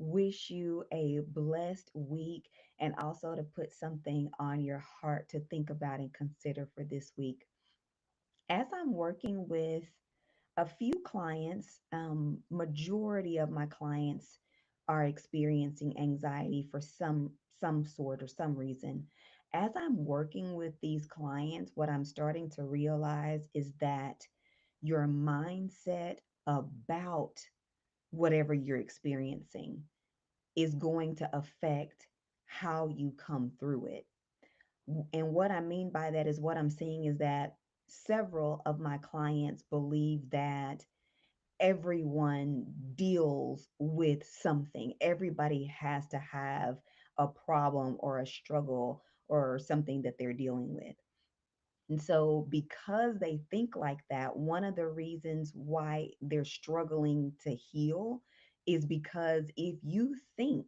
wish you a blessed week and also to put something on your heart to think about and consider for this week. As I'm working with a few clients, majority of my clients are experiencing anxiety for some sort or some reason. As I'm working with these clients, what I'm starting to realize is that your mindset about whatever you're experiencing is going to affect how you come through it. And what I mean by that is what I'm seeing is that several of my clients believe that everyone deals with something. Everybody has to have a problem or a struggle or something that they're dealing with. And so, because they think like that, one of the reasons why they're struggling to heal is because if you think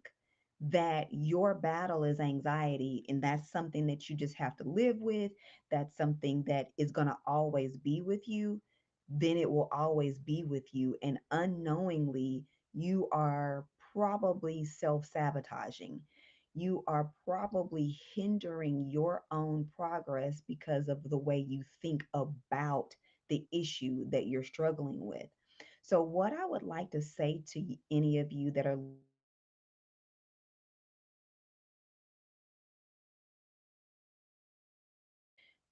that your battle is anxiety and that's something that you just have to live with, that's something that is going to always be with you, then it will always be with you. And unknowingly, you are probably self sabotaging. You are probably hindering your own progress because of the way you think about the issue that you're struggling with. So, what I would like to say to any of you that are listening to this podcast is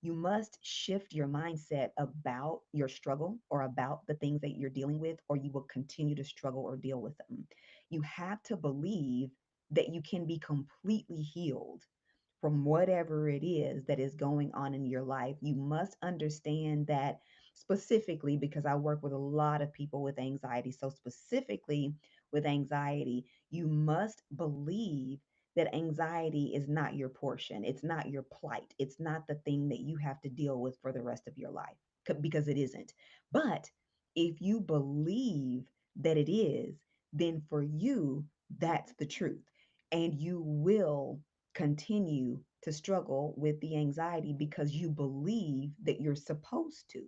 you must shift your mindset about your struggle or about the things that you're dealing with, or you will continue to struggle or deal with them. You have to believe that you can be completely healed from whatever it is that is going on in your life. You must understand that specifically because I work with a lot of people with anxiety. So, specifically with anxiety, you must believe that anxiety is not your portion. It's not your plight. It's not the thing that you have to deal with for the rest of your life because it isn't. But if you believe that it is, then for you, that's the truth. And you will continue to struggle with the anxiety because you believe that you're supposed to.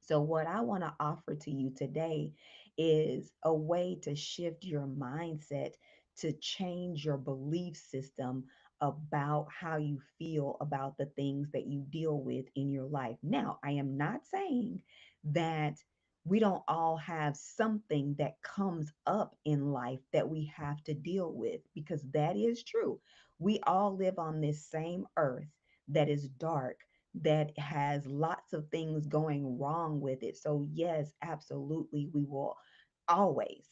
So, what I want to offer to you today is a way to shift your mindset to change your belief system about how you feel about the things that you deal with in your life. Now, I am not saying that we don't all have something that comes up in life that we have to deal with, because that is true. We all live on this same earth that is dark, that has lots of things going wrong with it. So, yes, absolutely, we will always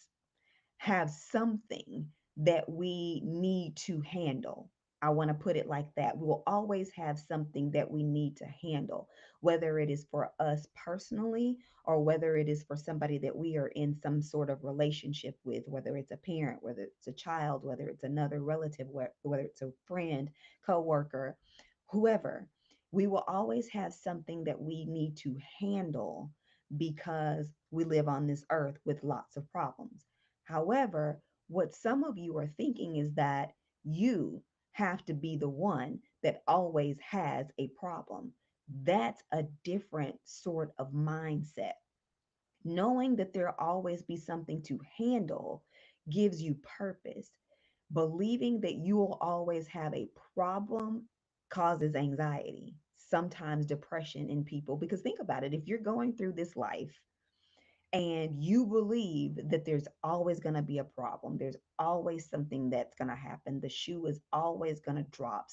have something that we need to handle. I want to put it like that. We will always have something that we need to handle, whether it is for us personally or whether it is for somebody that we are in some sort of relationship with, whether it's a parent, whether it's a child, whether it's another relative, whether it's a friend, coworker, whoever. We will always have something that we need to handle because we live on this earth with lots of problems. However, what some of you are thinking is that you have to be the one that always has a problem. That's a different sort of mindset. Knowing that there'll always be something to handle gives you purpose. Believing that you will always have a problem causes anxiety, sometimes depression in people. Because think about it, if you're going through this life and you believe that there's always going to be a problem, there's always something that's going to happen, the shoe is always going to drop,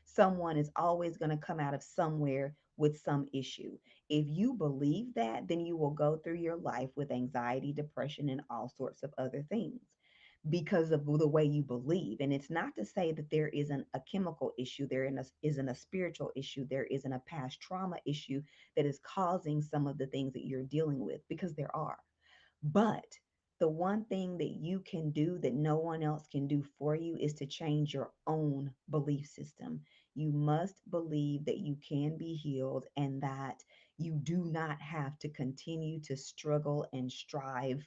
someone is always going to come out of somewhere with some issue. If you believe that, then you will go through your life with anxiety, depression, and all sorts of other things because of the way you believe. And it's not to say that there isn't a chemical issue, isn't a spiritual issue, there isn't a past trauma issue that is causing some of the things that you're dealing with, because there are. But the one thing that you can do that no one else can do for you is to change your own belief system. You must believe that you can be healed and that you do not have to continue to struggle and strive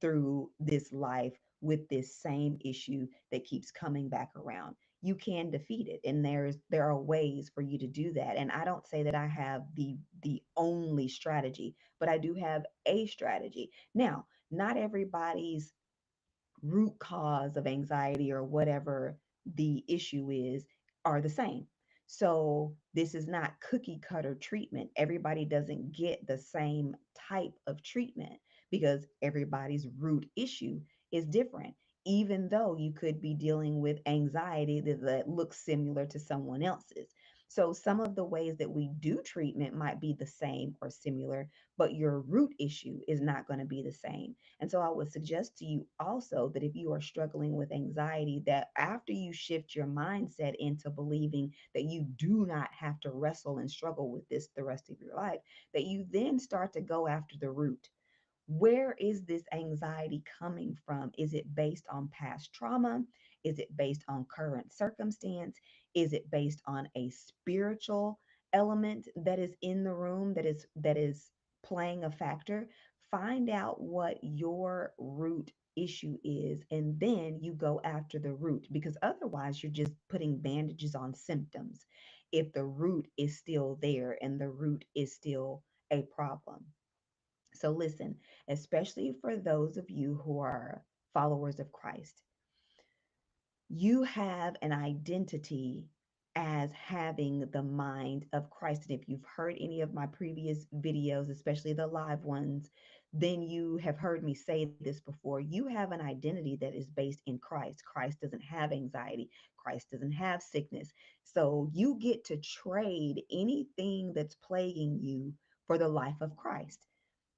through this life with this same issue that keeps coming back around. You can defeat it, and there are ways for you to do that. And I don't say that I have the only strategy, but I do have a strategy. Now, not everybody's root cause of anxiety or whatever the issue is are the same. So this is not cookie cutter treatment. Everybody doesn't get the same type of treatment because everybody's root issue is different. Even though you could be dealing with anxiety that looks similar to someone else's. So some of the ways that we do treatment might be the same or similar, but your root issue is not going to be the same. And so I would suggest to you also that if you are struggling with anxiety, that after you shift your mindset into believing that you do not have to wrestle and struggle with this the rest of your life, that you then start to go after the root. Where is this anxiety coming from? Is it based on past trauma? Is it based on current circumstance? Is it based on a spiritual element that is in the room that is playing a factor? Find out what your root issue is and then you go after the root because otherwise you're just putting bandages on symptoms if the root is still there and the root is still a problem. So, listen, especially for those of you who are followers of Christ, you have an identity as having the mind of Christ. And if you've heard any of my previous videos, especially the live ones, then you have heard me say this before. You have an identity that is based in Christ. Christ doesn't have anxiety, Christ doesn't have sickness. So you get to trade anything that's plaguing you for the life of Christ.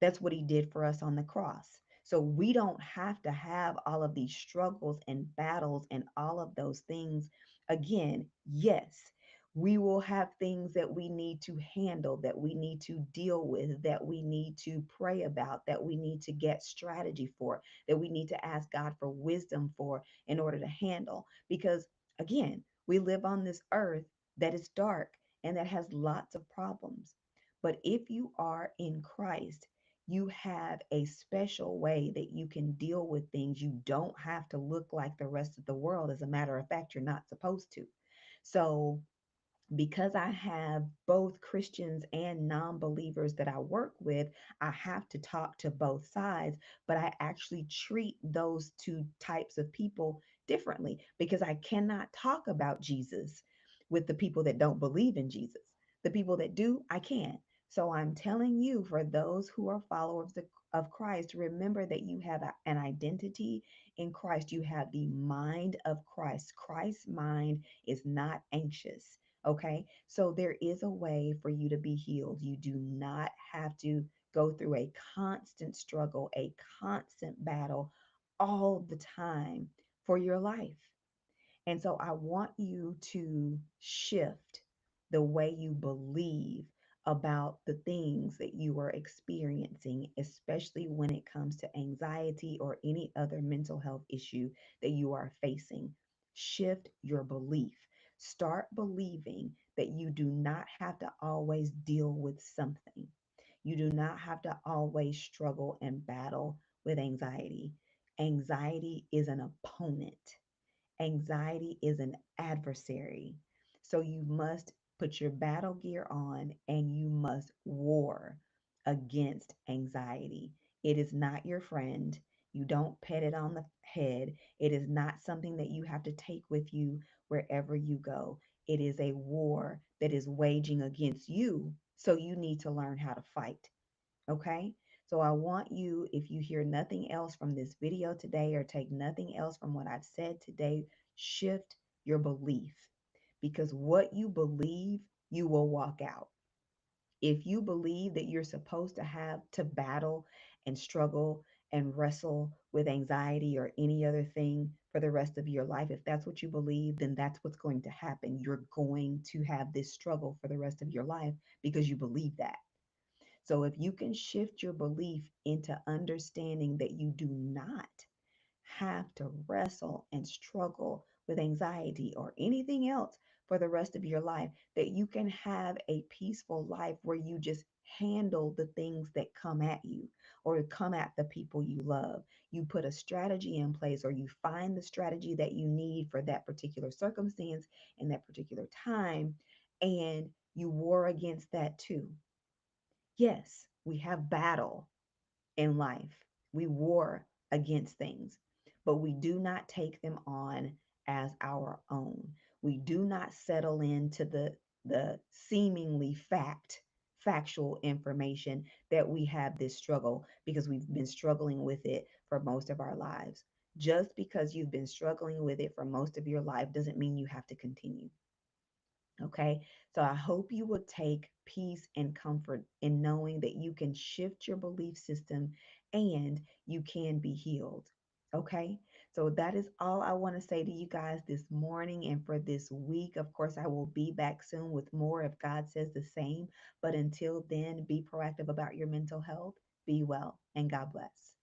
That's what he did for us on the cross. So we don't have to have all of these struggles and battles and all of those things. Again, yes, we will have things that we need to handle, that we need to deal with, that we need to pray about, that we need to get strategy for, that we need to ask God for wisdom for in order to handle. Because again, we live on this earth that is dark and that has lots of problems. But if you are in Christ, you have a special way that you can deal with things. You don't have to look like the rest of the world. As a matter of fact, you're not supposed to. So, because I have both Christians and non believers that I work with, I have to talk to both sides, but I actually treat those two types of people differently because I cannot talk about Jesus with the people that don't believe in Jesus. The people that do, I can. So I'm telling you, for those who are followers of Christ, remember that you have an identity in Christ. You have the mind of Christ. Christ's mind is not anxious. Okay, so there is a way for you to be healed. You do not have to go through a constant struggle, a constant battle all the time for your life. And so I want you to shift the way you believe about the things that you are experiencing, especially when it comes to anxiety or any other mental health issue that you are facing. Shift your belief. Start believing that you do not have to always deal with something. You do not have to always struggle and battle with anxiety. Anxiety is an opponent. Anxiety is an adversary. So you must put your battle gear on and you must war against anxiety. It is not your friend. You don't pet it on the head. It is not something that you have to take with you wherever you go. It is a war that is waging against you. So you need to learn how to fight. Okay. So I want you, if you hear nothing else from this video today or take nothing else from what I've said today, shift your belief because what you believe, you will walk out. If you believe that you're supposed to have to battle and struggle and wrestle with anxiety or any other thing for the rest of your life, if that's what you believe, then that's what's going to happen. You're going to have this struggle for the rest of your life because you believe that. So if you can shift your belief into understanding that you do not have to wrestle and struggle with anxiety or anything else for the rest of your life, that you can have a peaceful life where you just handle the things that come at you or come at the people you love. You put a strategy in place or you find the strategy that you need for that particular circumstance in that particular time, and you war against that too. Yes, we have battle in life. We war against things. but we do not take them on as our own. We do not settle into the seemingly factual information that we have this struggle because we've been struggling with it for most of our lives. Just because you've been struggling with it for most of your life doesn't mean you have to continue. Okay. So I hope you will take peace and comfort in knowing that you can shift your belief system and you can be healed. Okay. So that is all I want to say to you guys this morning and for this week. Of course, I will be back soon with more if God says the same. But until then, be proactive about your mental health. Be well and God bless.